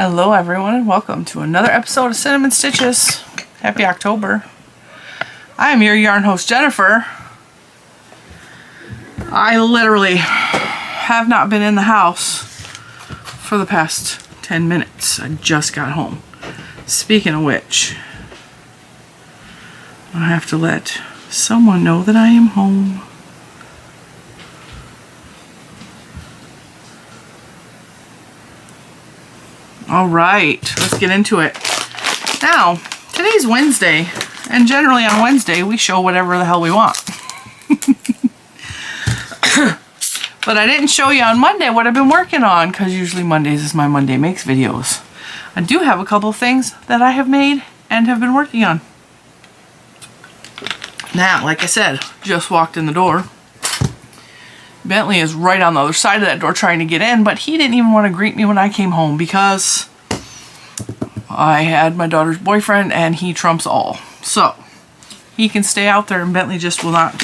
Hello everyone and welcome to another episode of Cinnamon Stitches. Happy October. I am your yarn host Jennifer. I literally have not been in the house for the past 10 minutes. I just got home. Speaking of which, I have to let someone know that I am home. All right, let's get into it. Now, today's Wednesday, and generally on Wednesday we show whatever the hell we want. But I didn't show you on Monday what I've been working on, because usually Mondays is my Monday Makes videos. I do have a couple of things that I have made and have been working on. Now, like I said, just walked in the door. Bentley is right on the other side of that door trying to get in, but he didn't even want to greet me when I came home because I had my daughter's boyfriend and he trumps all. So he can stay out there and Bentley just will not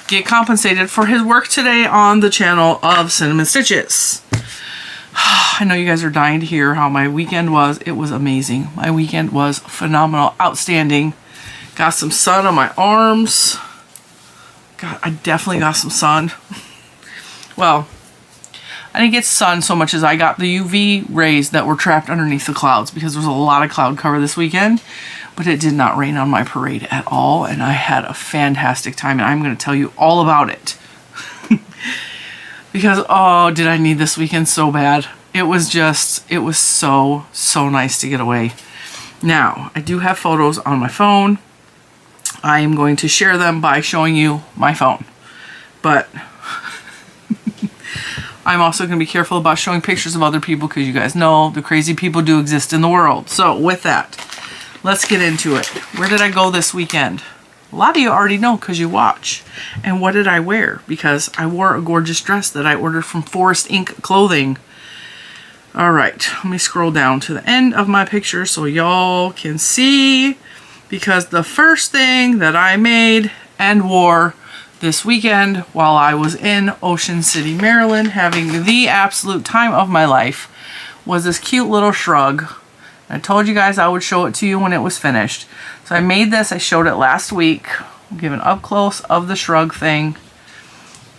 get compensated for his work today on the channel of Cinnamon Stitches. I know you guys are dying to hear how my weekend was. It was amazing. My weekend was phenomenal, outstanding. Got some sun on my arms. God, I definitely got some sun. Well, I didn't get sun so much as I got the UV rays that were trapped underneath the clouds because there was a lot of cloud cover this weekend, but it did not rain on my parade at all, and I had a fantastic time, and I'm going to tell you all about it. Because, oh, did I need this weekend so bad. It was so nice to get away. Now, I do have photos on my phone. I am going to share them by showing you my phone, but I'm also going to be careful about showing pictures of other people because you guys know the crazy people do exist in the world. So with that, let's get into it. Where did I go this weekend? A lot of you already know because you watch. And what did I wear? Because I wore a gorgeous dress that I ordered from Forest Inc. Clothing. All right, let me scroll down to the end of my picture so y'all can see. Because the first thing that I made and wore this weekend while I was in Ocean City, Maryland, having the absolute time of my life, was this cute little shrug. I told you guys I would show it to you when it was finished. So I made this, I showed it last week. I'll give an up close of the shrug thing.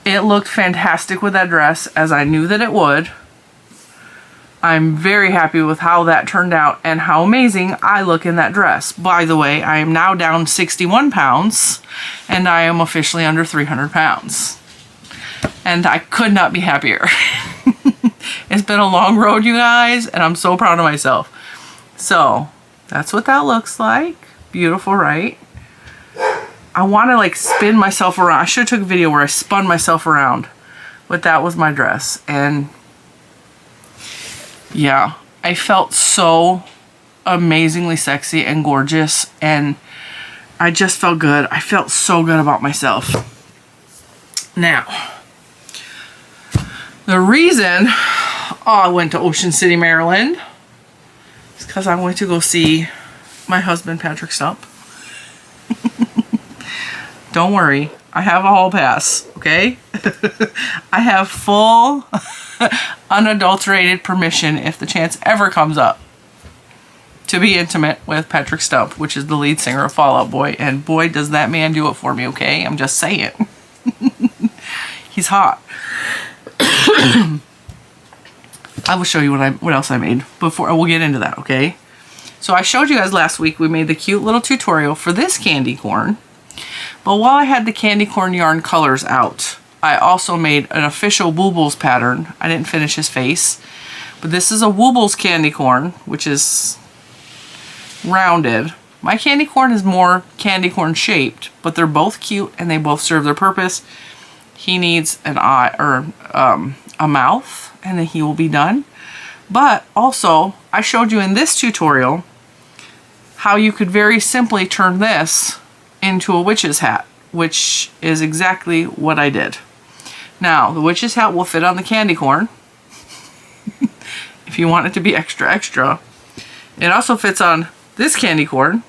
It looked fantastic with that dress, as I knew that it would. I'm very happy with how that turned out and how amazing I look in that dress. By the way, I am now down 61 pounds and I am officially under 300 pounds. And I could not be happier. It's been a long road, you guys, and I'm so proud of myself. So, that's what that looks like. Beautiful, right? I want to like spin myself around. I should have took a video where I spun myself around. But that was my dress. And yeah, I felt so amazingly sexy and gorgeous, and I just felt good. I felt so good about myself. Now, the reason I went to Ocean City, Maryland is because I went to go see my husband, Patrick Stump. Don't worry, I have a hall pass, okay? I have full unadulterated permission if the chance ever comes up to be intimate with Patrick Stump, which is the lead singer of Fall Out Boy, and boy does that man do it for me, okay? I'm just saying. He's hot. I will show you what else I made before we'll get into that, okay? So I showed you guys last week we made the cute little tutorial for this candy corn. But while I had the candy corn yarn colors out, I also made an official Woobles pattern. I didn't finish his face, but this is a Woobles candy corn, which is rounded. My candy corn is more candy corn shaped, but they're both cute and they both serve their purpose. He needs an eye or a mouth, and then he will be done. But also, I showed you in this tutorial how you could very simply turn this into a witch's hat, which is exactly what I did. Now, the witch's hat will fit on the candy corn if you want it to be extra extra. It also fits on this candy corn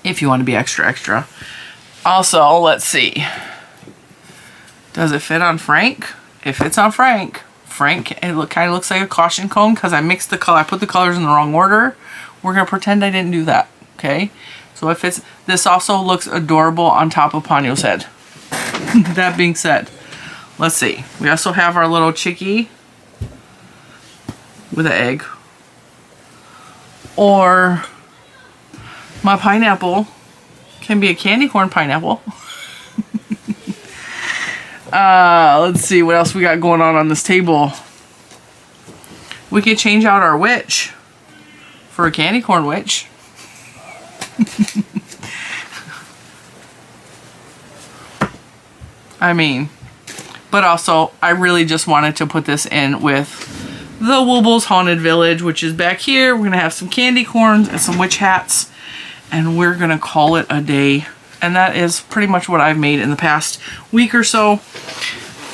if you want to be extra extra. Also, let's see. Does it fit on Frank? It fits on Frank. frank. It kind of looks like a caution cone because I mixed the color. I put the colors in the wrong order. We're going to pretend I didn't do that. Okay. So if it's, this also looks adorable on top of Ponyo's head. That being said, let's see. We also have our little chickie with an egg. Or my pineapple can be a candy corn pineapple. Let's see what else we got going on this table. We could change out our witch for a candy corn witch. I mean, but also I really just wanted to put this in with the Woobles Haunted Village, which is back here. We're gonna have some candy corns and some witch hats, and we're gonna call it a day. And that is pretty much what I've made in the past week or so,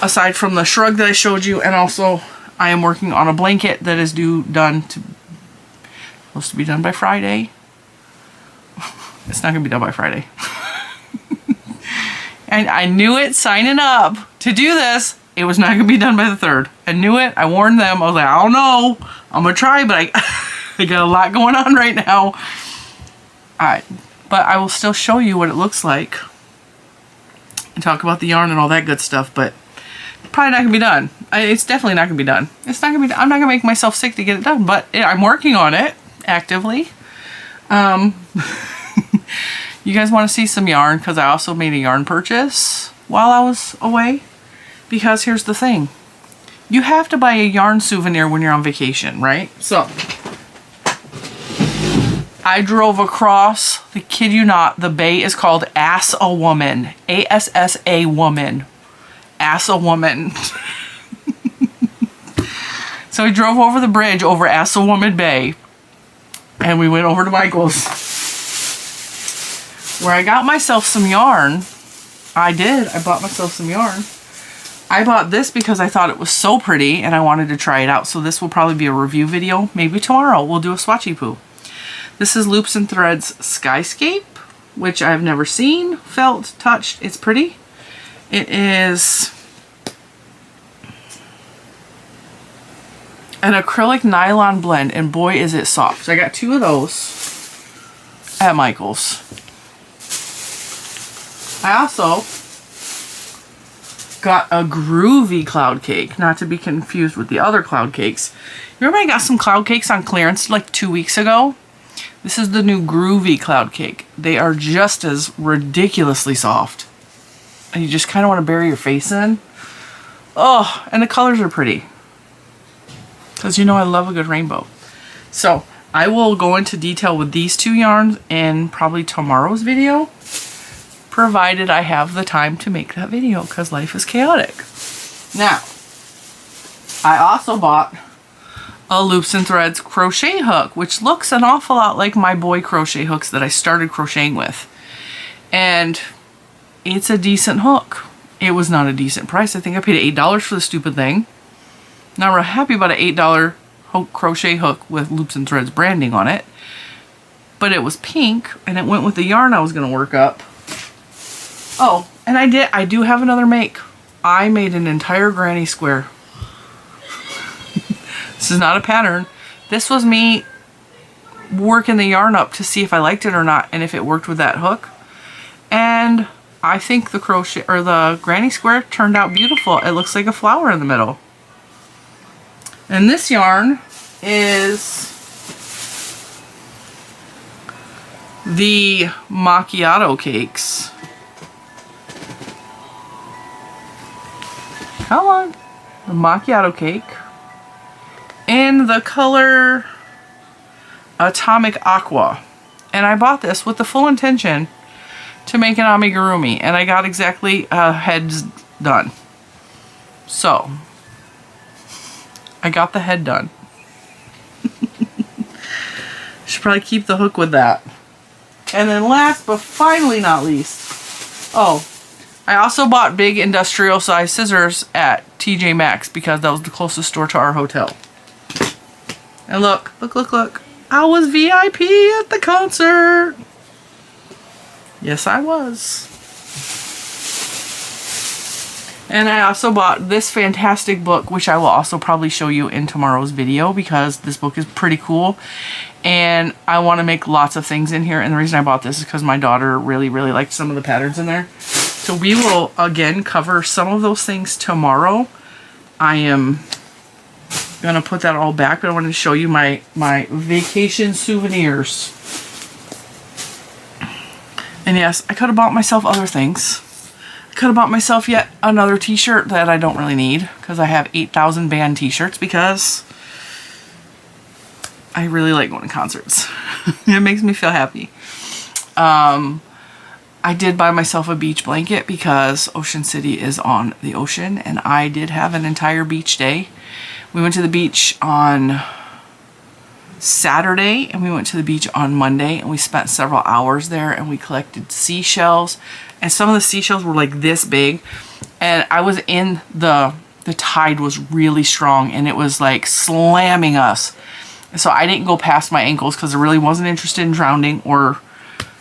aside from the shrug that I showed you. And also I am working on a blanket that is supposed to be done by Friday. It's not gonna be done by Friday. And I knew it signing up to do this. It was not gonna be done by the 3rd. I knew it. I warned them. I was like, I don't know. I'm gonna try, but I got a lot going on right now. Alright. But I will still show you what it looks like and talk about the yarn and all that good stuff, but probably not gonna be done. It's definitely not gonna be done. It's not gonna be. I'm not gonna make myself sick to get it done, but I'm working on it actively. You guys want to see some yarn? Because I also made a yarn purchase while I was away. Because here's the thing, you have to buy a yarn souvenir when you're on vacation, right? So I drove across, I kid you not, the bay is called Ass a Woman. A-S-S-A woman. Ass a Woman. So we drove over the bridge over Ass a Woman Bay. And we went over to Michael's, where I got myself some yarn. I bought myself some yarn. I bought this because I thought it was so pretty and I wanted to try it out. So this will probably be a review video. Maybe tomorrow we'll do a swatchy poo. This is Loops and Threads Skyscape, which I've never seen, felt, touched. It's pretty. It is an acrylic nylon blend, and boy is it soft. So I got 2 of those at Michael's. I also got a groovy cloud cake, not to be confused with the other cloud cakes. Remember I got some cloud cakes on clearance like 2 weeks ago? This is the new groovy cloud cake. They are just as ridiculously soft. And you just kind of want to bury your face in. Oh, and the colors are pretty. Because you know I love a good rainbow. So I will go into detail with these 2 yarns in probably tomorrow's video, provided I have the time to make that video, because life is chaotic. Now, I also bought a Loops and Threads crochet hook, which looks an awful lot like my boy crochet hooks that I started crocheting with. And it's a decent hook. It was not a decent price. I think I paid $8 for the stupid thing. Not real happy about an $8 crochet hook with Loops and Threads branding on it. But it was pink, and it went with the yarn I was going to work up. Oh, and I do have another make. I made an entire granny square. This is not a pattern. This was me working the yarn up to see if I liked it or not, and if it worked with that hook. And I think the crochet or the granny square turned out beautiful. It looks like a flower in the middle. And this yarn is the macchiato cakes. Come on. The macchiato cake in the color Atomic Aqua. And I bought this with the full intention to make an amigurumi, and I got exactly heads done. So I got the head done. Should probably keep the hook with that. And then last but finally not least, oh, I also bought big industrial size scissors at TJ Maxx because that was the closest store to our hotel. And look, look, look, look. I was VIP at the concert. Yes, I was. And I also bought this fantastic book, which I will also probably show you in tomorrow's video because this book is pretty cool. And I want to make lots of things in here. And the reason I bought this is because my daughter really, really liked some of the patterns in there. So we will, again, cover some of those things tomorrow. I am going to put that all back, but I wanted to show you my vacation souvenirs. And yes, I could have bought myself other things. Could have bought myself yet another t-shirt that I don't really need because I have 8,000 band t-shirts because I really like going to concerts. It makes me feel happy. I did buy myself a beach blanket because Ocean City is on the ocean and I did have an entire beach day. We went to the beach on Saturday and we went to the beach on Monday and we spent several hours there and we collected seashells. And some of the seashells were like this big, and I was in the tide was really strong and it was like slamming us. And so I didn't go past my ankles because I really wasn't interested in drowning or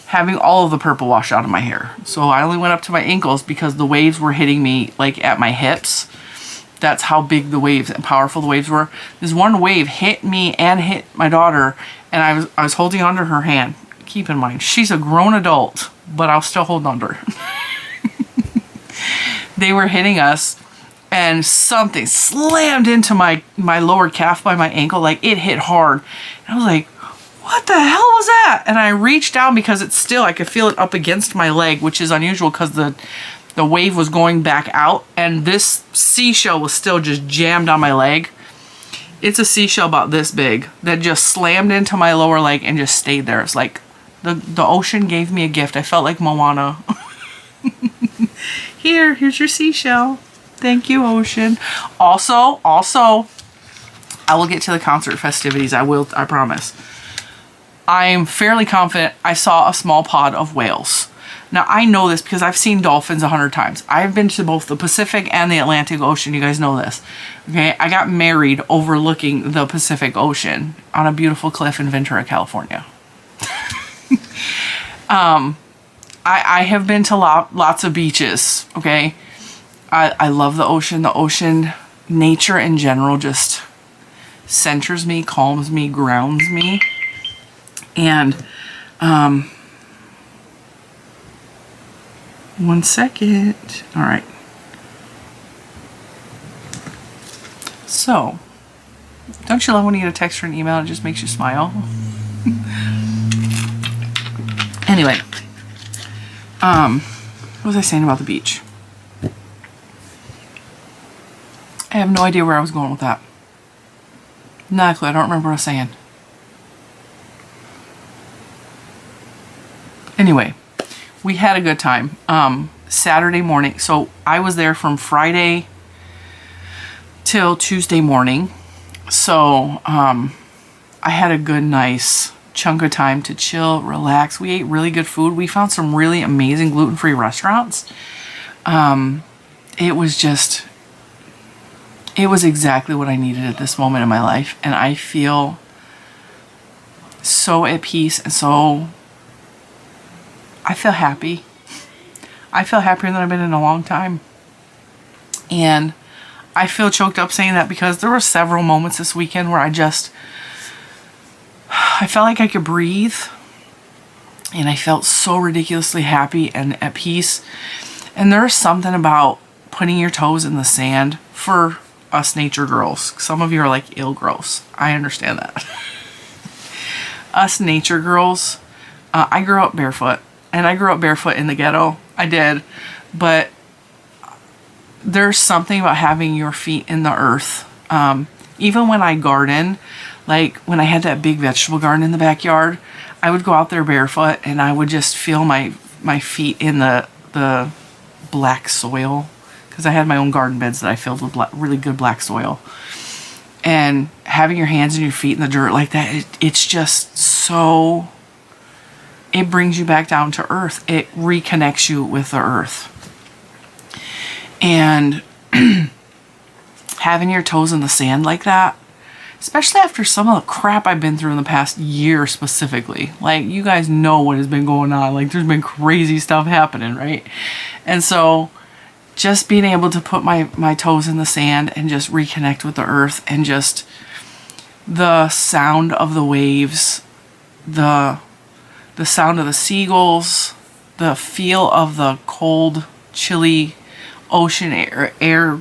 having all of the purple wash out of my hair. So I only went up to my ankles because the waves were hitting me like at my hips. That's how big the waves and powerful the waves were. This one wave hit me and hit my daughter, and I was holding onto her hand. Keep in mind, she's a grown adult, but I'll still hold on to her. They were hitting us, and something slammed into my lower calf by my ankle. Like, it hit hard. And I was like, what the hell was that? And I reached down because it's still, I could feel it up against my leg, which is unusual because the wave was going back out, and this seashell was still just jammed on my leg. It's a seashell about this big that just slammed into my lower leg and just stayed there. It's like the ocean gave me a gift. I felt like Moana. Here's your seashell. Thank you, ocean. Also, I will get to the concert festivities. I promise. I'm fairly confident I saw a small pod of whales. Now, I know this because I've seen dolphins 100 times. I've been to both the Pacific and the Atlantic Ocean. You guys know this. Okay, I got married overlooking the Pacific Ocean on a beautiful cliff in Ventura, California. I have been to lots of beaches, okay? I love the ocean. The ocean, nature in general, just centers me, calms me, grounds me. And, one second. All right. So, don't you love when you get a text or an email and it just makes you smile? Anyway, what was I saying about the beach? I have no idea where I was going with that. Not a clue. I don't remember what I was saying. Anyway, we had a good time. Saturday morning. So I was there from Friday till Tuesday morning. So I had a good, nice chunk of time to chill, relax. We ate really good food. We found some really amazing gluten-free restaurants. It was exactly what I needed at this moment in my life. And I feel so at peace and so... I feel happy. I feel happier than I've been in a long time. And I feel choked up saying that because there were several moments this weekend where I felt like I could breathe. And I felt so ridiculously happy and at peace. And there's something about putting your toes in the sand for us nature girls. Some of you are like, ill gross. I understand that. Us nature girls, I grew up barefoot. And I grew up barefoot in the ghetto. I did. But there's something about having your feet in the earth. Even when I garden, like when I had that big vegetable garden in the backyard, I would go out there barefoot and I would just feel my feet in the black soil. Because I had my own garden beds that I filled with really good black soil. And having your hands and your feet in the dirt like that, it's just so... It brings you back down to earth. It reconnects you with the earth. And having your toes in the sand like that, especially after some of the crap I've been through in the past year specifically. Like, you guys know what has been going on. Like, there's been crazy stuff happening, right? And so just being able to put my toes in the sand and just reconnect with the earth, and just the sound of the waves, the sound of the seagulls, the feel of the cold, chilly ocean air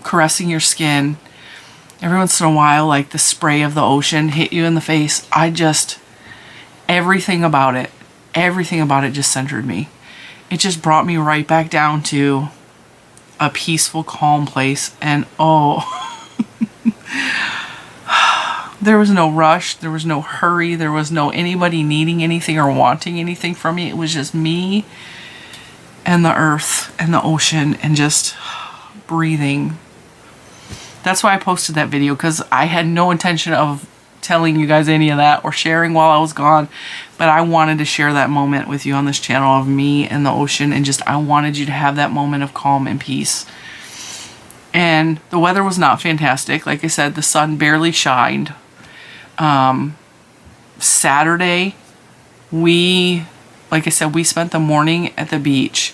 caressing your skin. Every once in a while, like the spray of the ocean hit you in the face. Everything about it just centered me. It just brought me right back down to a peaceful, calm place. And there was no rush. There was no hurry. There was no anybody needing anything or wanting anything from me. It was just me and the earth and the ocean and just breathing. That's why I posted that video, because I had no intention of telling you guys any of that or sharing while I was gone, but I wanted to share that moment with you on this channel of me and the ocean, and just I wanted you to have that moment of calm and peace. And the weather was not fantastic. Like I said, the sun barely shined. Saturday, like I said, we spent the morning at the beach,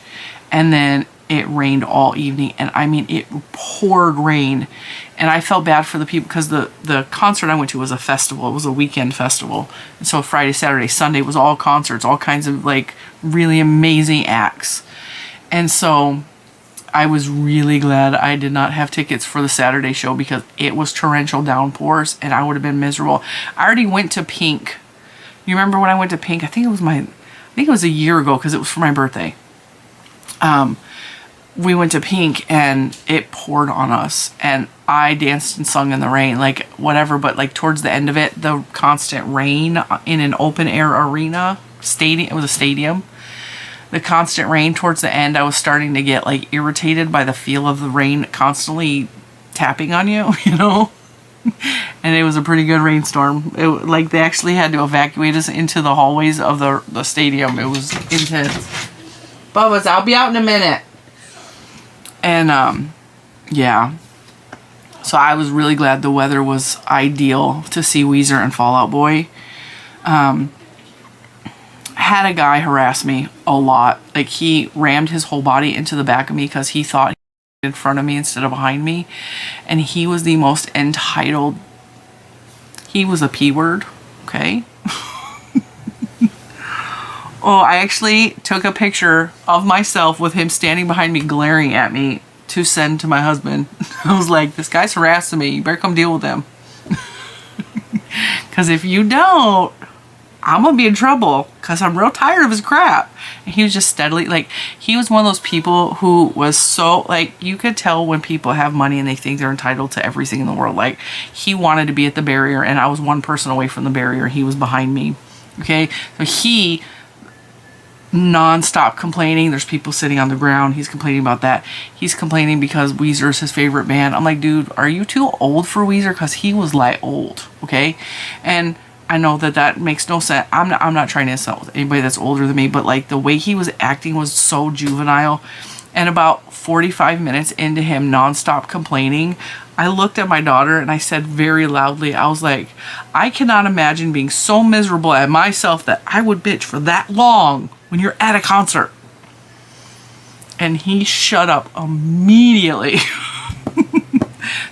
and then it rained all evening, and I mean, it poured rain. And I felt bad for the people, because the concert I went to was a festival. It was a weekend festival. And so Friday, Saturday, Sunday was all concerts, all kinds of like really amazing acts. And so I was really glad I did not have tickets for the Saturday show, because it was torrential downpours and I would have been miserable. I already went to Pink. You remember when I went to Pink? I think it was a year ago, because it was for my birthday. We went to Pink and it poured on us, and I danced and sung in the rain, like whatever, but like towards the end of it, the constant rain in an open air arena, it was a stadium. The constant rain towards the end, I was starting to get like irritated by the feel of the rain constantly tapping on you, you know? And it was a pretty good rainstorm. Like they actually had to evacuate us into the hallways of the stadium. It was intense. Bubba's, I'll be out in a minute. And yeah, so I was really glad the weather was ideal to see Weezer and Fall Out Boy. Had a guy harass me a lot. Like he rammed his whole body into the back of me because he thought he was in front of me instead of behind me, and he was the most entitled. He was a P word, okay? Oh, I actually took a picture of myself with him standing behind me glaring at me to send to my husband. I was like, this guy's harassing me. You better come deal with him. Because if you don't, I'm going to be in trouble, because I'm real tired of his crap. And he was just steadily, like, he was one of those people who was so, like, you could tell when people have money and they think they're entitled to everything in the world. Like, he wanted to be at the barrier, and I was one person away from the barrier. He was behind me. Okay? So he non-stop complaining. There's people sitting on the ground. He's complaining about that. He's complaining because Weezer is his favorite band. I'm like, dude, are you too old for Weezer? Because he was like old, okay? And I know that makes no sense. I'm not trying to insult anybody that's older than me, but like the way he was acting was so juvenile. And about 45 minutes into him non-stop complaining, I looked at my daughter and I said very loudly, I was like, I cannot imagine being so miserable at myself that I would bitch for that long when you're at a concert. And he shut up immediately.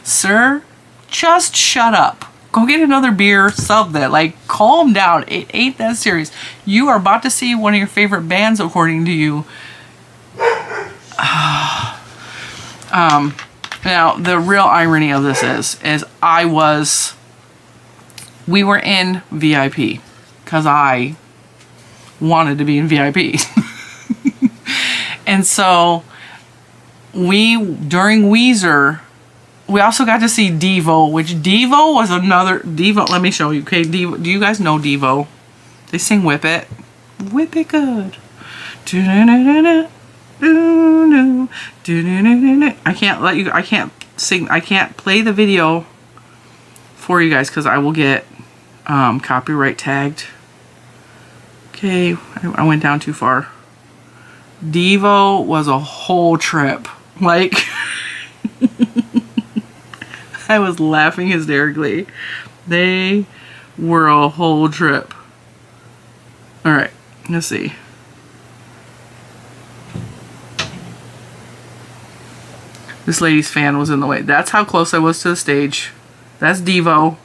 Sir, just shut up. Go get another beer, something. Like, calm down. It ain't that serious. You are about to see one of your favorite bands, according to you. Now, the real irony of this is we were in VIP because I wanted to be in VIP. And so during Weezer, we also got to see Devo, which Devo was another, let me show you, okay? Devo, do you guys know Devo? They sing Whip It. Whip It Good. I can't sing, I can't play the video for you guys because I will get copyright tagged. Okay, I went down too far. Devo was a whole trip. Like, I was laughing hysterically. They were a whole trip. Alright, let's see. This lady's fan was in the way. That's how close I was to the stage. That's Devo.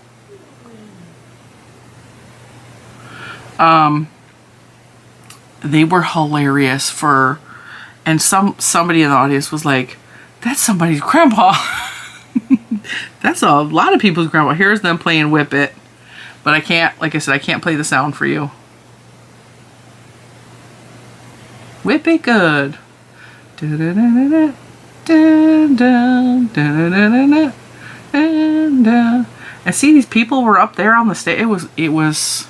They were hilarious for, and somebody in the audience was like, that's somebody's grandpa. That's a lot of people's grandpa. Here's them playing Whip It. But I can't, like I said, I can't play the sound for you. Whip it good. And see, these people were up there on the stage. It was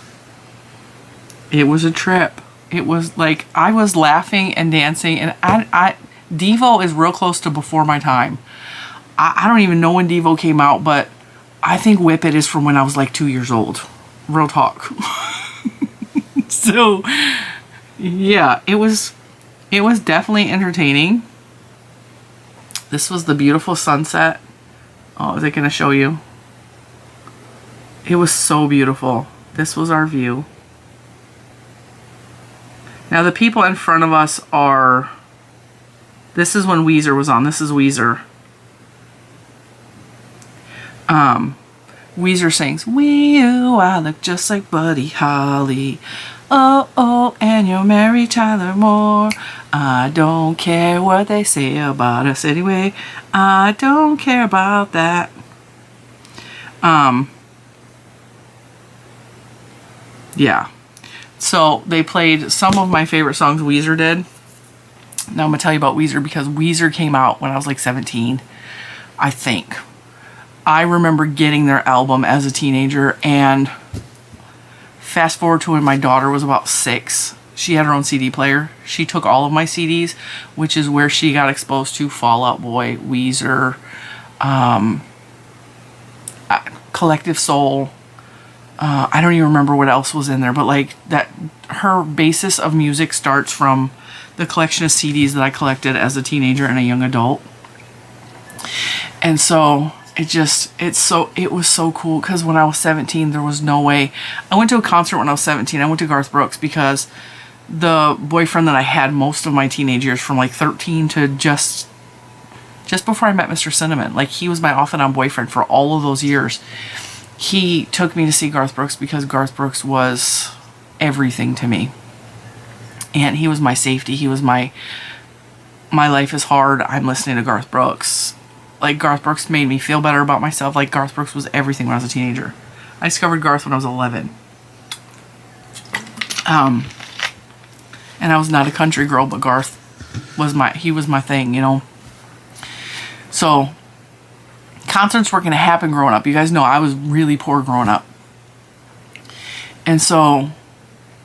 a trip. It was like, I was laughing and dancing, and Devo is real close to before my time. I don't even know when Devo came out, but I think Whip It is from when I was like 2 years old. Real talk. So, yeah, it was definitely entertaining. This was the beautiful sunset. Oh, is it going to show you? It was so beautiful. This was our view. Now the people in front of us are, this is when Weezer was on. This is Weezer. Weezer sings, "Wee-oo, I look just like Buddy Holly. Oh, oh, and you'll marry Tyler Moore. I don't care what they say about us anyway. I don't care about that." Yeah. So they played some of my favorite songs Weezer did. Now I'm going to tell you about Weezer because Weezer came out when I was like 17, I think. I remember getting their album as a teenager, and fast forward to when my daughter was about 6. She had her own CD player. She took all of my CDs, which is where she got exposed to Fall Out Boy, Weezer, Collective Soul. I don't even remember what else was in there, but like that, her basis of music starts from the collection of CDs that I collected as a teenager and a young adult. And so it was so cool because when I was 17, there was no way. I went to a concert when I was 17. I went to Garth Brooks because the boyfriend that I had most of my teenage years, from like 13 to just before I met Mr. Cinnamon, like he was my off and on boyfriend for all of those years. He took me to see Garth Brooks because Garth Brooks was everything to me. And he was my safety. He was my life is hard, I'm listening to Garth Brooks. Like, Garth Brooks made me feel better about myself. Like, Garth Brooks was everything when I was a teenager. I discovered Garth when I was 11. And I was not a country girl, but Garth was my thing, you know. So, concerts were going to happen growing up. You guys know I was really poor growing up. And so,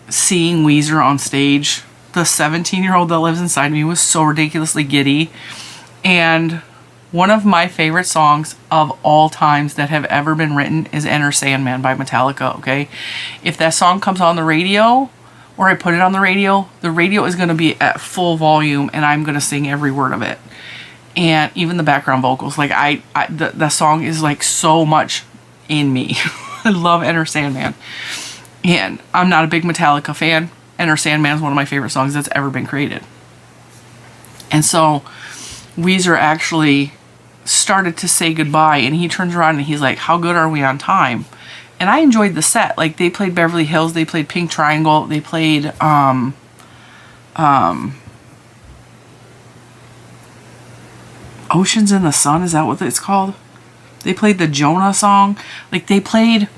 seeing Weezer on stage, the 17-year-old that lives inside me was so ridiculously giddy. And one of my favorite songs of all times that have ever been written is Enter Sandman by Metallica, okay? If that song comes on the radio, or I put it on the radio is going to be at full volume, and I'm going to sing every word of it. And even the background vocals, like the song is like so much in me. I love Enter Sandman. And I'm not a big Metallica fan. Enter Sandman is one of my favorite songs that's ever been created. And so Weezer actually started to say goodbye, and he turns around and he's like, "How good are we on time?" And I enjoyed the set. Like, they played Beverly Hills, they played Pink Triangle, they played Oceans in the Sun, is that what it's called? They played the Jonah song. Like, they played,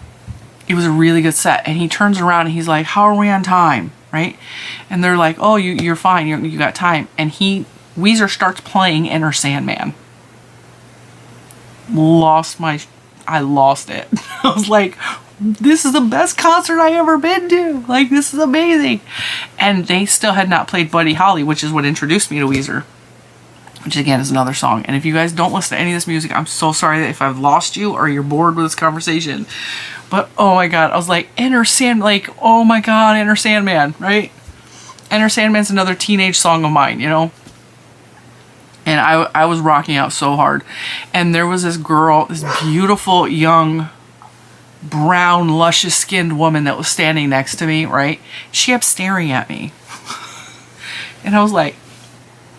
it was a really good set. And he turns around and he's like, "How are we on time?" Right? And they're like, "Oh, you're fine, you got time." And Weezer starts playing Enter Sandman. I lost it. I was like, this is the best concert I ever been to. Like, this is amazing. And they still had not played Buddy Holly, which is what introduced me to Weezer, which again is another song. And if you guys don't listen to any of this music, I'm so sorry if I've lost you or you're bored with this conversation. But oh my god, I was like, oh my god, Enter Sandman, right? Enter Sandman's another teenage song of mine, you know? And I was rocking out so hard. And there was this girl, this beautiful, young, brown, luscious-skinned woman that was standing next to me, right? She kept staring at me. And I was like,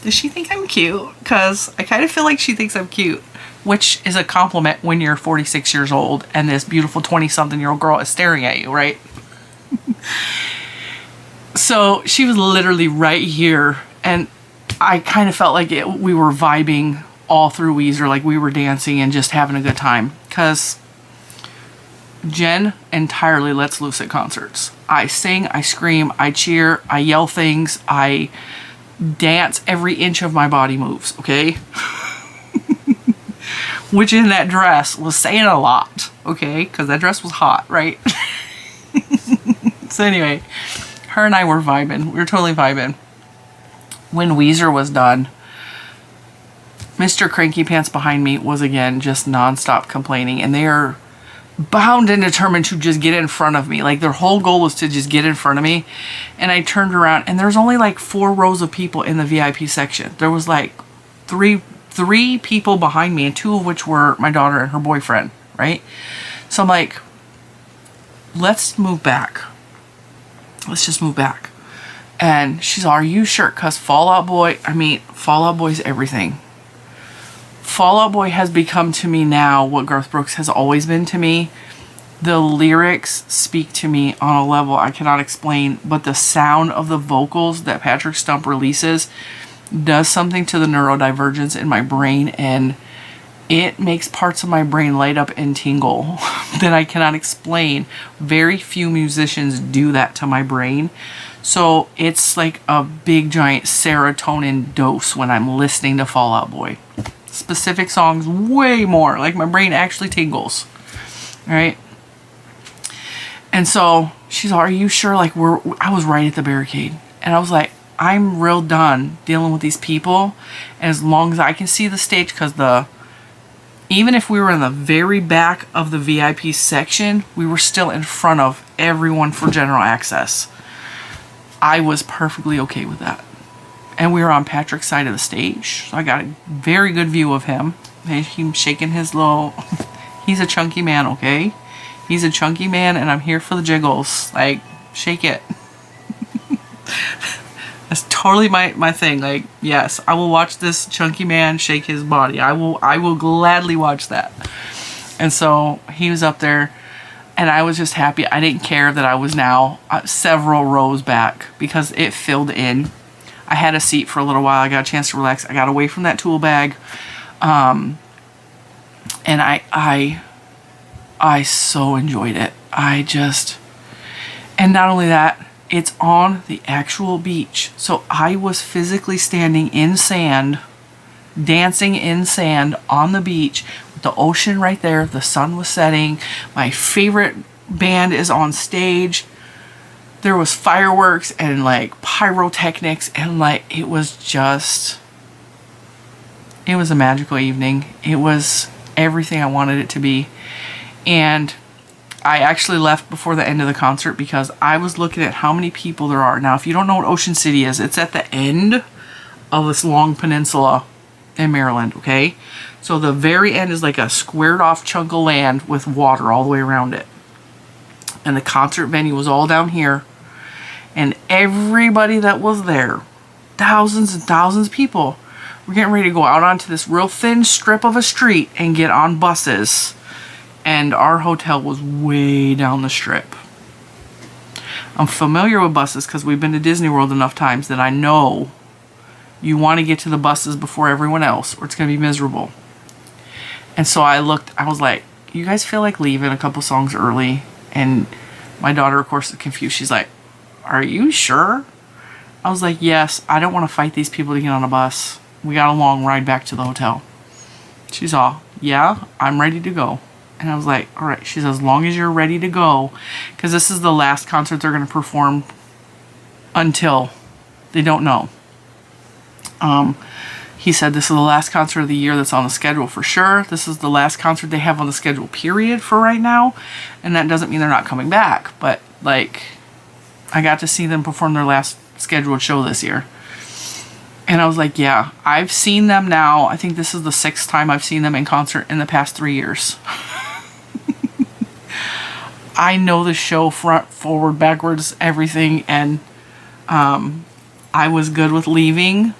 Does she think I'm cute? Because I kind of feel like she thinks I'm cute, which is a compliment when you're 46 years old and this beautiful 20-something-year-old girl is staring at you, right? So she was literally right here, and I kind of felt like we were vibing all through Weezer, like we were dancing and just having a good time. Because Jen entirely lets loose at concerts. I sing, I scream, I cheer, I yell things, I dance, every inch of my body moves, okay? Which in that dress was saying a lot, okay? Because that dress was hot, right? So anyway, her and I were vibing. We were totally vibing. When Weezer was done, Mr. Cranky Pants behind me was again just nonstop complaining, and they are bound and determined to just get in front of me. Like their whole goal was to just get in front of me. And I turned around, and there's only like 4 rows of people in the VIP section. There was like three people behind me, and 2 of which were my daughter and her boyfriend, right? So I'm like, let's move back. Let's just move back. And she's all, are you sure? Because Fall Out Boy is everything. Fall Out Boy has become to me now what Garth Brooks has always been to me. The lyrics speak to me on a level I cannot explain, but the sound of the vocals that Patrick Stump releases does something to the neurodivergence in my brain, and it makes parts of my brain light up and tingle that I cannot explain. Very few musicians do that to my brain. So it's like a big giant serotonin dose when I'm listening to Fall Out Boy. Specific songs way more, like my brain actually tingles. All right. And so she's, are you sure? Like I was right at the barricade, and I was like, I'm real done dealing with these people. And as long as I can see the stage, because even if we were in the very back of the VIP section, we were still in front of everyone for general access. I was perfectly okay with that. And we were on Patrick's side of the stage, so I got a very good view of him. He's shaking his little... He's a chunky man, okay? He's a chunky man, and I'm here for the jiggles. Like, shake it. That's totally my thing. Like, yes, I will watch this chunky man shake his body. I will gladly watch that. And so he was up there, and I was just happy. I didn't care that I was now several rows back because it filled in. I had a seat for a little while. I got a chance to relax. I got away from that tool bag. And I so enjoyed it. And not only that, it's on the actual beach. So I was physically standing in sand, dancing in sand on the beach with the ocean right there. The sun was setting. My favorite band is on stage. There was fireworks and like pyrotechnics, and like it was a magical evening. It was everything I wanted it to be. And I actually left before the end of the concert because I was looking at how many people there are. Now, if you don't know what Ocean City is, it's at the end of this long peninsula in Maryland, okay? So the very end is like a squared off chunk of land with water all the way around it. And the concert venue was all down here. And everybody that was there, thousands and thousands of people, were getting ready to go out onto this real thin strip of a street and get on buses. And our hotel was way down the strip. I'm familiar with buses because we've been to Disney World enough times that I know you want to get to the buses before everyone else or it's going to be miserable. And so I was like, you guys feel like leaving a couple songs early? And my daughter, of course, is confused. She's like, are you sure? I was like, yes, I don't want to fight these people to get on a bus. We got a long ride back to the hotel. She's all, yeah, I'm ready to go. And I was like, all right. She says, as long as you're ready to go, because this is the last concert they're going to perform until they don't know. He said this is the last concert of the year that's on the schedule for sure. This is the last concert they have on the schedule, period, for right now. And that doesn't mean they're not coming back. But, like, I got to see them perform their last scheduled show this year. And I was like, yeah, I've seen them now. I think this is the 6th time I've seen them in concert in the past 3 years. I know the show front, forward, backwards, everything. And I was good with leaving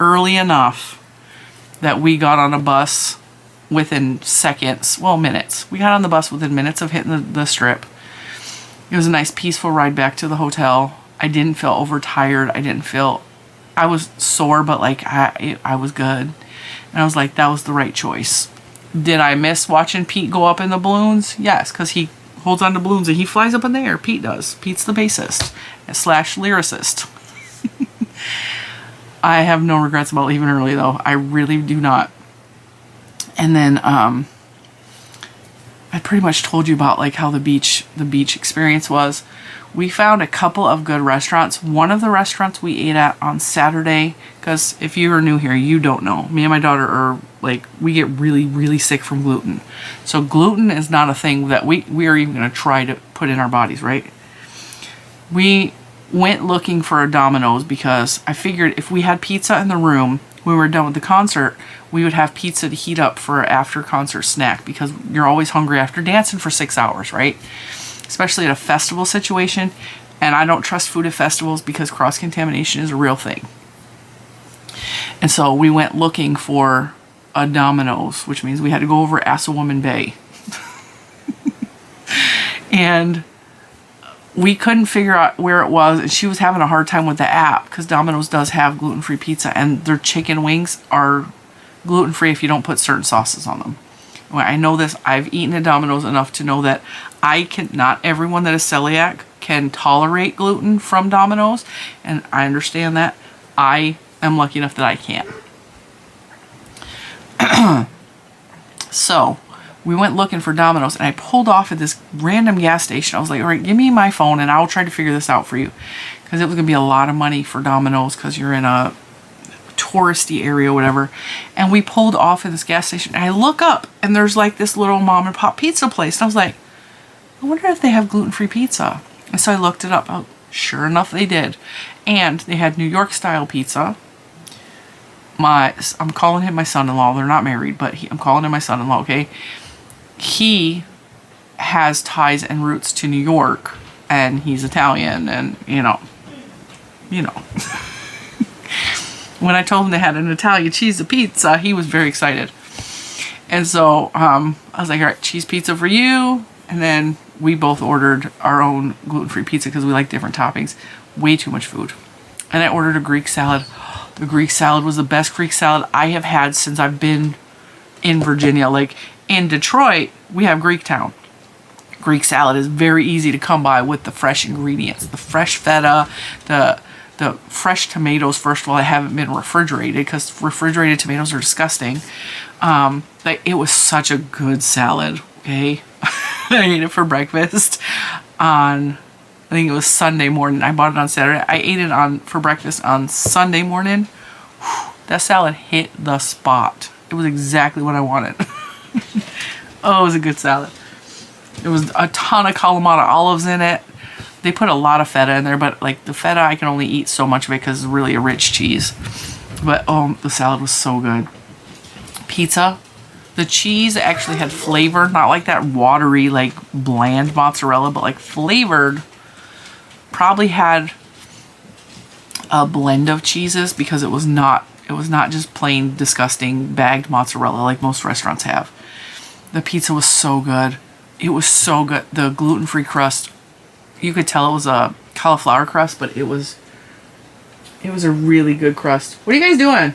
early enough that we got on a bus within seconds, well, minutes. We got on the bus within minutes of hitting the strip. It was a nice peaceful ride back to the hotel. I didn't feel overtired. I was sore, but like I was good. And I was like, that was the right choice. Did I miss watching Pete go up in the balloons? Yes, because he holds on to balloons and he flies up in the air. Pete does. Pete's the bassist / lyricist. I have no regrets about leaving early though. I really do not. And then I pretty much told you about like how the beach experience was. We found a couple of good restaurants. One of the restaurants we ate at on Saturday, because if you are new here, you don't know. Me and my daughter are like, we get really, really sick from gluten. So gluten is not a thing that we are even going to try to put in our bodies, right? We went looking for a Domino's because I figured if we had pizza in the room when we were done with the concert, we would have pizza to heat up for an after concert snack, because you're always hungry after dancing for 6 hours, right? Especially at a festival situation. And I don't trust food at festivals because cross-contamination is a real thing. And so we went looking for a Domino's, which means we had to go over Assawoman Bay. And we couldn't figure out where it was, and she was having a hard time with the app because Domino's does have gluten-free pizza, and their chicken wings are gluten-free if you don't put certain sauces on them. Well, I know this. I've eaten at Domino's enough to know that not everyone that is celiac can tolerate gluten from Domino's, and I understand that. I am lucky enough that I can't. So we went looking for Domino's, and I pulled off at this random gas station. I was like, all right, give me my phone and I'll try to figure this out for you, because it was gonna be a lot of money for Domino's because you're in a touristy area or whatever. And we pulled off at this gas station, and I look up and there's like this little mom and pop pizza place, and I was like, I wonder if they have gluten-free pizza. And so I looked it up. Oh, sure enough they did. And they had New York style pizza. I'm calling him my son-in-law. They're not married, but I'm calling him my son-in-law, okay? He has ties and roots to New York, and he's Italian, and you know. When I told him they had an Italian cheese pizza, he was very excited. And so I was like, all right, cheese pizza for you. And then we both ordered our own gluten-free pizza because we like different toppings. Way too much food. And I ordered a Greek salad. The Greek salad was the best Greek salad I have had since I've been in Virginia. Like in Detroit, we have Greek Town. Greek salad is very easy to come by with the fresh ingredients. The fresh feta, the fresh tomatoes, first of all, that haven't been refrigerated, because refrigerated tomatoes are disgusting. Like, it was such a good salad, okay? I ate it for breakfast on, I think it was Sunday morning. I bought it on Saturday. I ate it for breakfast on Sunday morning. Whew, that salad hit the spot. It was exactly what I wanted. Oh, it was a good salad. There was a ton of Kalamata olives in it. They put a lot of feta in there, but like the feta, I can only eat so much of it because it's really a rich cheese. But oh, the salad was so good. Pizza, the cheese actually had flavor, not like that watery, like bland mozzarella, but like flavored. Probably had a blend of cheeses because it was not just plain disgusting bagged mozzarella like most restaurants have. The pizza was so good. It was so good. The gluten-free crust, you could tell it was a cauliflower crust, but it was a really good crust. What are you guys doing? I'm gonna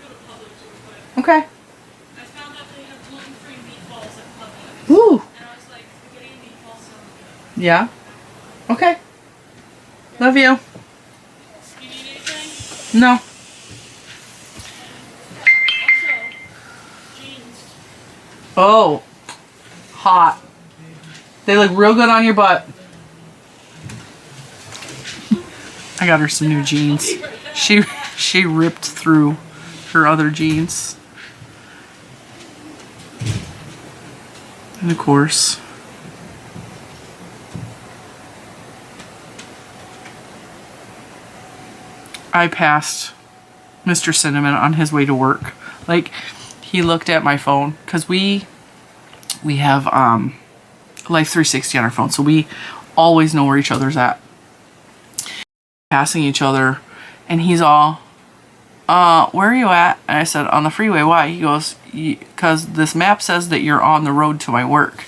go to Publix real quick. Okay. I found out they have gluten-free meatballs at Publix. Woo. And I was like, spaghetti and meatballs sound good. Yeah. Okay. Love you. You need anything? No. Also, jeans. Oh. Hot. They look real good on your butt. I got her some new jeans. She ripped through her other jeans. And of course, I passed Mr. Cinnamon on his way to work. Like, he looked at my phone because we have Life 360 on our phone, so we always know where each other's at. Passing each other, and he's all, where are you at? And I said, on the freeway. Why? He goes, because this map says that you're on the road to my work.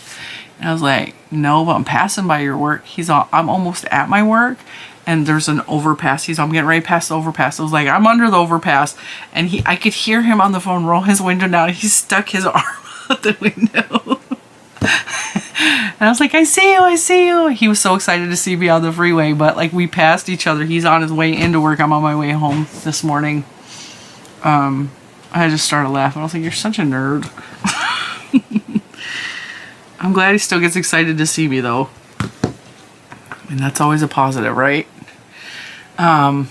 And I was like, no, but I'm passing by your work. He's all, I'm almost at my work. And there's an overpass. He's, I'm getting ready past the overpass. I was like, I'm under the overpass. And I could hear him on the phone roll his window down. He stuck his arm out the window. And I was like, I see you, I see you. He was so excited to see me on the freeway, but like we passed each other. He's on his way into work. I'm on my way home this morning. I just started laughing. I was like, you're such a nerd. I'm glad he still gets excited to see me though. I mean, that's always a positive, right? I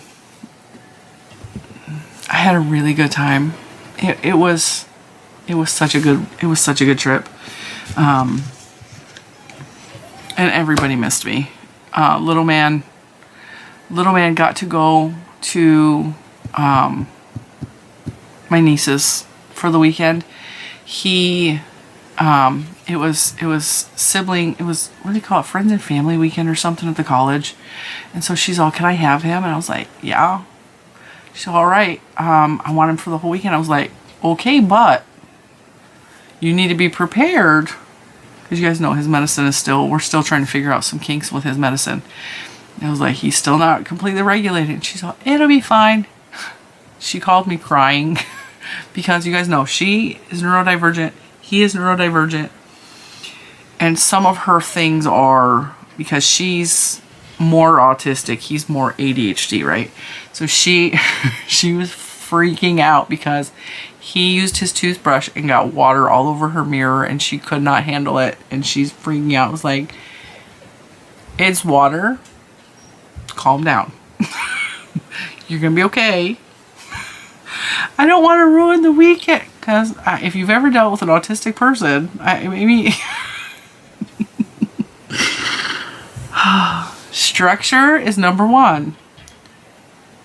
had a really good time. It was such a good trip. And everybody missed me. Little man got to go to my niece's for the weekend. It was sibling, it was, what do you call it, friends and family weekend or something at the college. And so she's all, can I have him? And I was like, yeah. She's all right. I want him for the whole weekend. I was like, okay, but you need to be prepared. Because you guys know his medicine is still, we're still trying to figure out some kinks with his medicine. And I was like, he's still not completely regulated. And she's all, it'll be fine. She called me crying because you guys know she is neurodivergent. He is neurodivergent. And some of her things are, because she's more autistic, he's more ADHD, right? So she was freaking out because he used his toothbrush and got water all over her mirror and she could not handle it. And she's freaking out. I was like, it's water. Calm down. You're going to be okay. I don't want to ruin the weekend. Because if you've ever dealt with an autistic person, maybe... Structure is number one.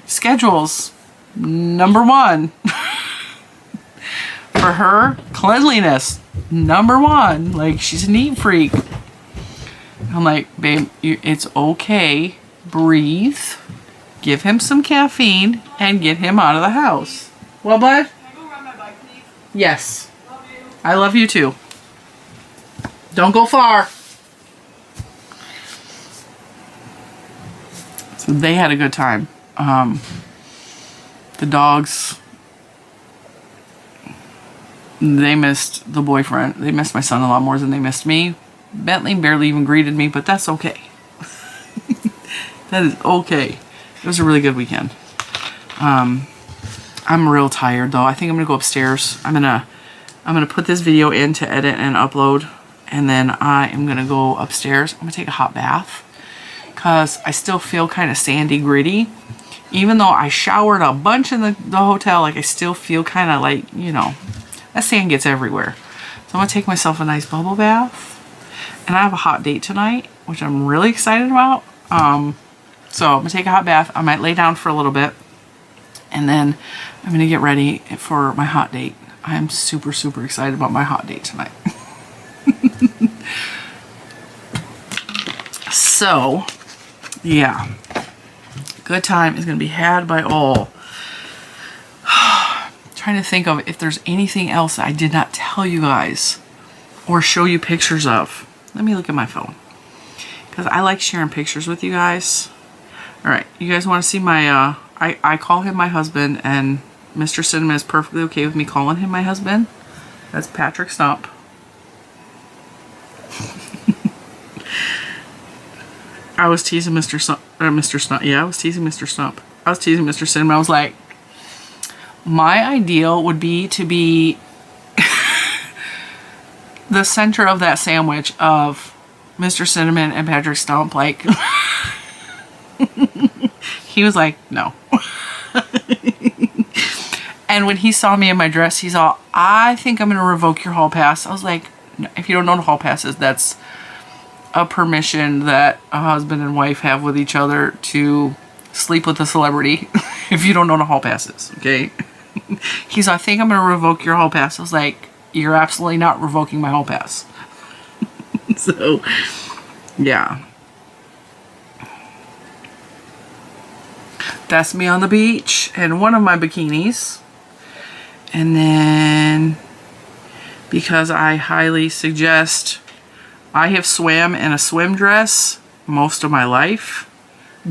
Schedules, number one. For her, cleanliness, number one. Like, she's a neat freak. I'm like, babe, it's okay. Breathe. Give him some caffeine and get him out of the house. Well, bud? Can I go ride my bike, please? Yes. Love you. I love you too. Don't go far. So they had a good time. The dogs, they missed the boyfriend. They missed my son-in-law more than they missed me. Bentley barely even greeted me, but that's okay. That is okay. It was a really good weekend. I'm real tired though. I think I'm gonna go upstairs. I'm gonna put this video in to edit and upload, and then I am gonna go upstairs. I'm gonna take a hot bath because I still feel kind of sandy gritty. Even though I showered a bunch in the hotel, like I still feel kind of like, you know, that sand gets everywhere. So I'm gonna take myself a nice bubble bath, and I have a hot date tonight, which I'm really excited about. So I'm gonna take a hot bath. I might lay down for a little bit, and then I'm gonna get ready for my hot date. I'm super, super excited about my hot date tonight. So, yeah. Good time is gonna be had by all. Trying to think of if there's anything else that I did not tell you guys or show you pictures of. Let me look at my phone, because I like sharing pictures with you guys. All right, you guys want to see my, I call him my husband, and Mr. Cinnamon is perfectly okay with me calling him my husband. That's Patrick Stump. I was teasing Mr. Stump. Yeah, I was teasing Mr. Stump. I was teasing Mr. Cinnamon. I was like, my ideal would be to be the center of that sandwich of Mr. Cinnamon and Patrick Stump. Like, he was like, no. And when he saw me in my dress, he's all, I think I'm going to revoke your hall pass. I was like, no, if you don't know what a hall pass is, that's a permission that a husband and wife have with each other to sleep with a celebrity. If you don't know what a hall pass is, okay? He's, I think I'm going to revoke your hall pass. I was like, you're absolutely not revoking my hall pass. So, yeah. That's me on the beach and one of my bikinis. And then, because I highly suggest, I have swam in a swim dress most of my life.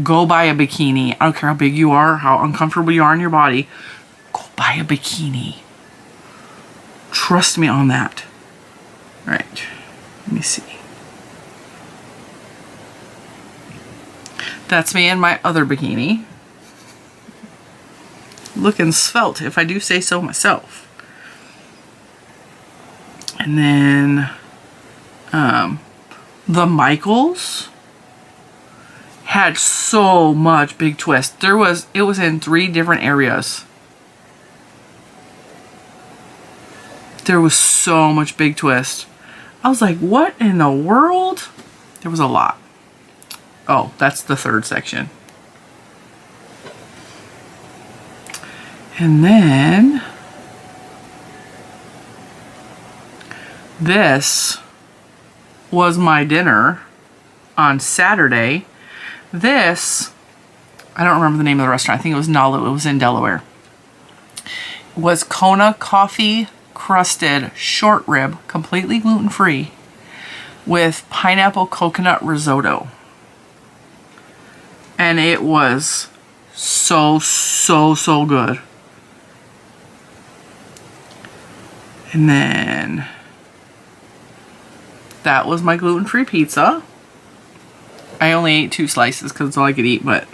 Go buy a bikini. I don't care how big you are, how uncomfortable you are in your body. Go buy a bikini. Trust me on that. All right, let me see. That's me in my other bikini. Looking svelte, if I do say so myself. And then the Michaels had so much big twist. It was in 3 different areas. There was so much big twist. I was like, what in the world? There was a lot. Oh, that's the 3rd section. And then this was my dinner on Saturday. This, I don't remember the name of the restaurant. I think it was Nalu. It was in Delaware. It was Kona coffee crusted short rib, completely gluten-free, with pineapple coconut risotto. And it was so good. And then that was my gluten-free pizza. I only ate 2 slices because it's all I could eat, but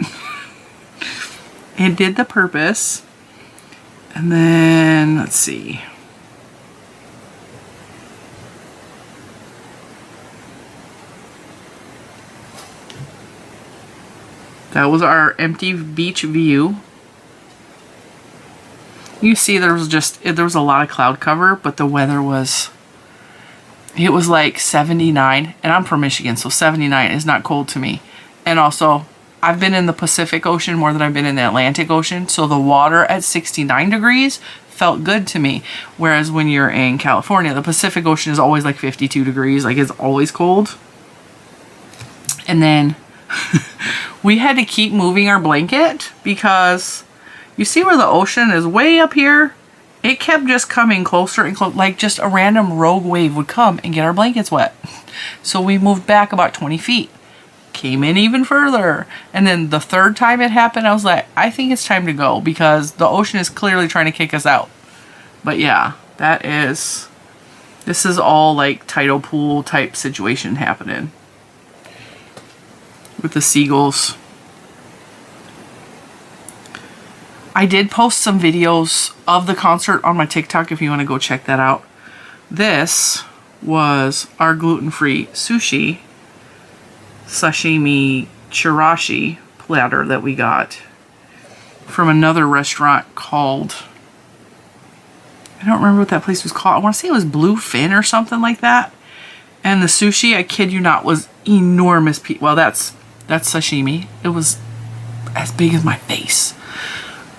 it did the purpose. And then, let's see. That was our empty beach view. You see there was a lot of cloud cover, but the weather was, it was like 79, and I'm from Michigan, so 79 is not cold to me. And also, I've been in the Pacific Ocean more than I've been in the Atlantic Ocean, so the water at 69 degrees felt good to me. Whereas when you're in California, the Pacific Ocean is always like 52 degrees, like it's always cold. And then we had to keep moving our blanket because you see where the ocean is way up here? It kept just coming closer and closer, like just a random rogue wave would come and get our blankets wet. So we moved back about 20 feet, came in even further. And then the 3rd time it happened, I was like, I think it's time to go because the ocean is clearly trying to kick us out. But yeah, this is all like tidal pool type situation happening with the seagulls. I did post some videos of the concert on my TikTok if you want to go check that out. This was our gluten-free sushi sashimi chirashi platter that we got from another restaurant called, I don't remember what that place was called. I want to say it was Bluefin or something like that. And the sushi, I kid you not, was enormous. Well, that's sashimi. It was as big as my face.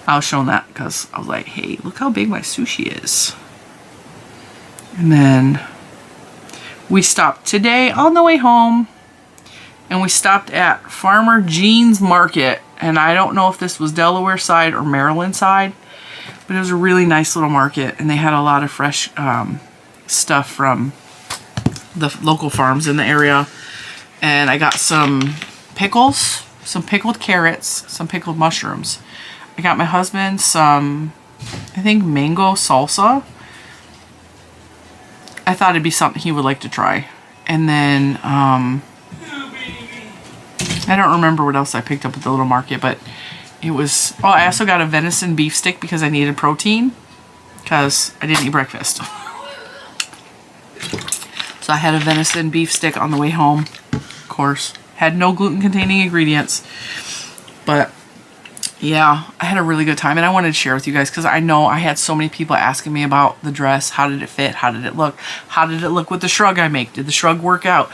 I was showing that because I was like, hey, look how big my sushi is. And then we stopped today on the way home, and we stopped at Farmer Jean's Market. And I don't know if this was Delaware side or Maryland side, but it was a really nice little market, and they had a lot of fresh stuff from the local farms in the area. And I got some pickles, some pickled carrots, some pickled mushrooms. I got my husband some, I think, mango salsa. I thought it'd be something he would like to try. And then, I don't remember what else I picked up at the little market, but it was, oh, I also got a venison beef stick because I needed protein because I didn't eat breakfast. So I had a venison beef stick on the way home, of course. Had no gluten-containing ingredients, but yeah, I had a really good time, and I wanted to share with you guys because I know I had so many people asking me about the dress. How did it fit? How did it look? How did it look with the shrug I make? Did the shrug work out?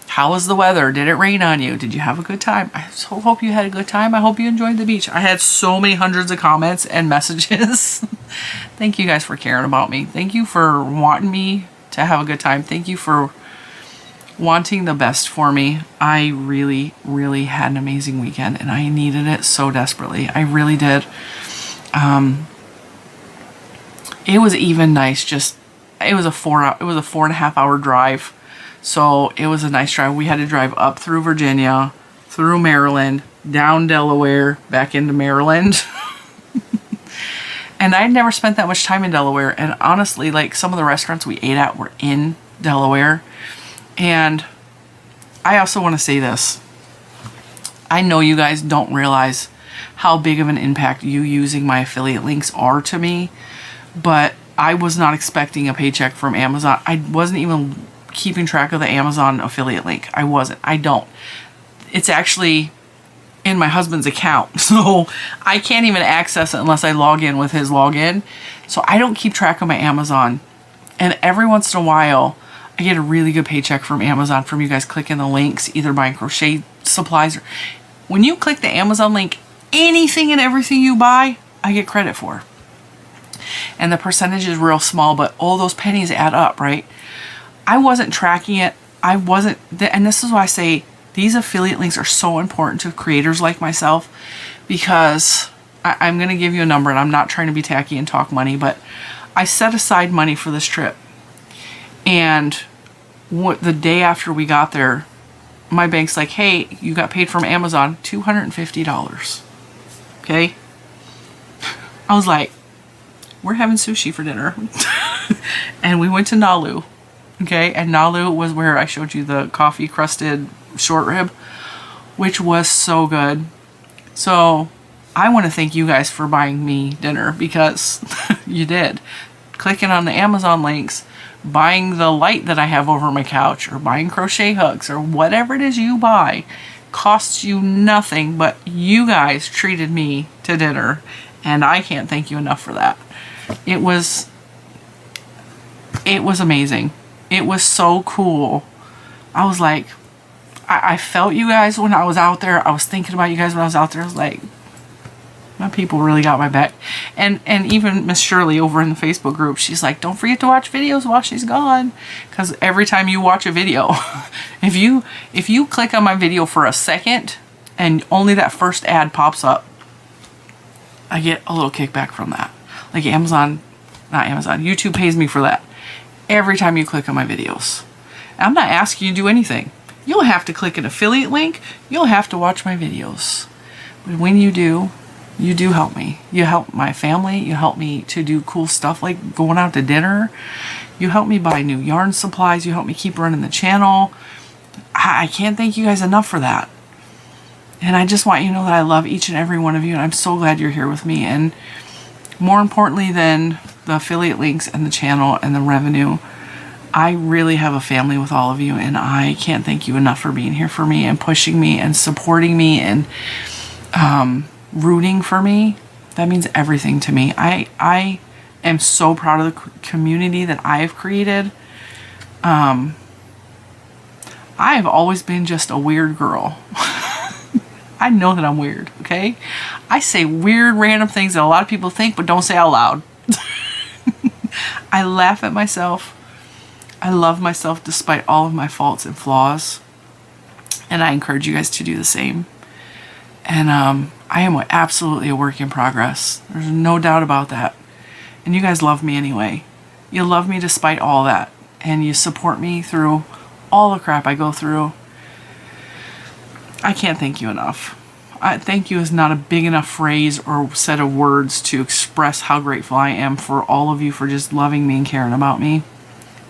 How was the weather? Did it rain on you? Did you have a good time? I so hope you had a good time. I hope you enjoyed the beach. I had so many hundreds of comments and messages. Thank you guys for caring about me. Thank you for wanting me to have a good time. Thank you for wanting the best for me. I really, really had an amazing weekend, and I needed it so desperately. I really did. It was even nice. It was a 4.5 hour drive. So it was a nice drive. We had to drive up through Virginia, through Maryland, down Delaware, back into Maryland. And I'd never spent that much time in Delaware. And honestly, like, some of the restaurants we ate at were in Delaware. And I also want to say this. I know you guys don't realize how big of an impact you using my affiliate links are to me, but I was not expecting a paycheck from Amazon. I wasn't even keeping track of the Amazon affiliate link. I wasn't. I don't. It's actually in my husband's account, so I can't even access it unless I log in with his login. So I don't keep track of my Amazon, and every once in a while I get a really good paycheck from Amazon from you guys clicking the links, either buying crochet supplies or when you click the Amazon link, anything and everything you buy I get credit for, and the percentage is real small, but all those pennies add up, right? I wasn't tracking it. I wasn't, and this is why I say these affiliate links are so important to creators like myself, because I'm going to give you a number, and I'm not trying to be tacky and talk money, but I set aside money for this trip. And the day after we got there, my bank's like, hey, you got paid from Amazon $250. Okay? I was like, we're having sushi for dinner. And we went to Nalu. Okay? And Nalu was where I showed you the coffee crusted short rib, which was so good. So I want to thank you guys for buying me dinner, because you did. Clicking on the Amazon links, buying the light that I have over my couch, or buying crochet hooks, or whatever it is you buy, costs you nothing, but you guys treated me to dinner, and I can't thank you enough for that. It was amazing. It was so cool. I was like, I felt you guys when I was out there. I was thinking about you guys when I was out there. I was like, my people really got my back. And even Miss Shirley over in the Facebook group, she's like, don't forget to watch videos while she's gone. Because every time you watch a video, if you click on my video for a second and only that first ad pops up, I get a little kickback from that. Like YouTube pays me for that. Every time you click on my videos. I'm not asking you to do anything. You'll have to click an affiliate link. You'll have to watch my videos. But when you do, you do help me. You help my family. You help me to do cool stuff like going out to dinner. You help me buy new yarn supplies. You help me keep running the channel. I can't thank you guys enough for that. And I just want you to know that I love each and every one of you, and I'm so glad you're here with me. And more importantly than the affiliate links and the channel and the revenue, I really have a family with all of you, and I can't thank you enough for being here for me and pushing me and supporting me and rooting for me. That means everything to me. I am so proud of the community that I have created. I have always been just a weird girl. I know that I'm weird, okay? I say weird random things that a lot of people think but don't say out loud. I laugh at myself. I love myself despite all of my faults and flaws. And I encourage you guys to do the same. And I am absolutely a work in progress. There's no doubt about that. And you guys love me anyway. You love me despite all that. And you support me through all the crap I go through. I can't thank you enough. Thank you is not a big enough phrase or set of words to express how grateful I am for all of you for just loving me and caring about me.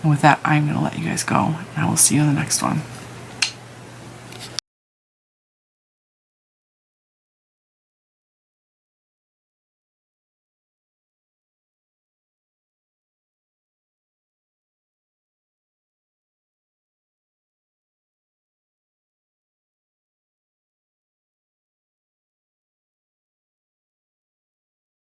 And with that, I'm going to let you guys go. And I will see you in the next one.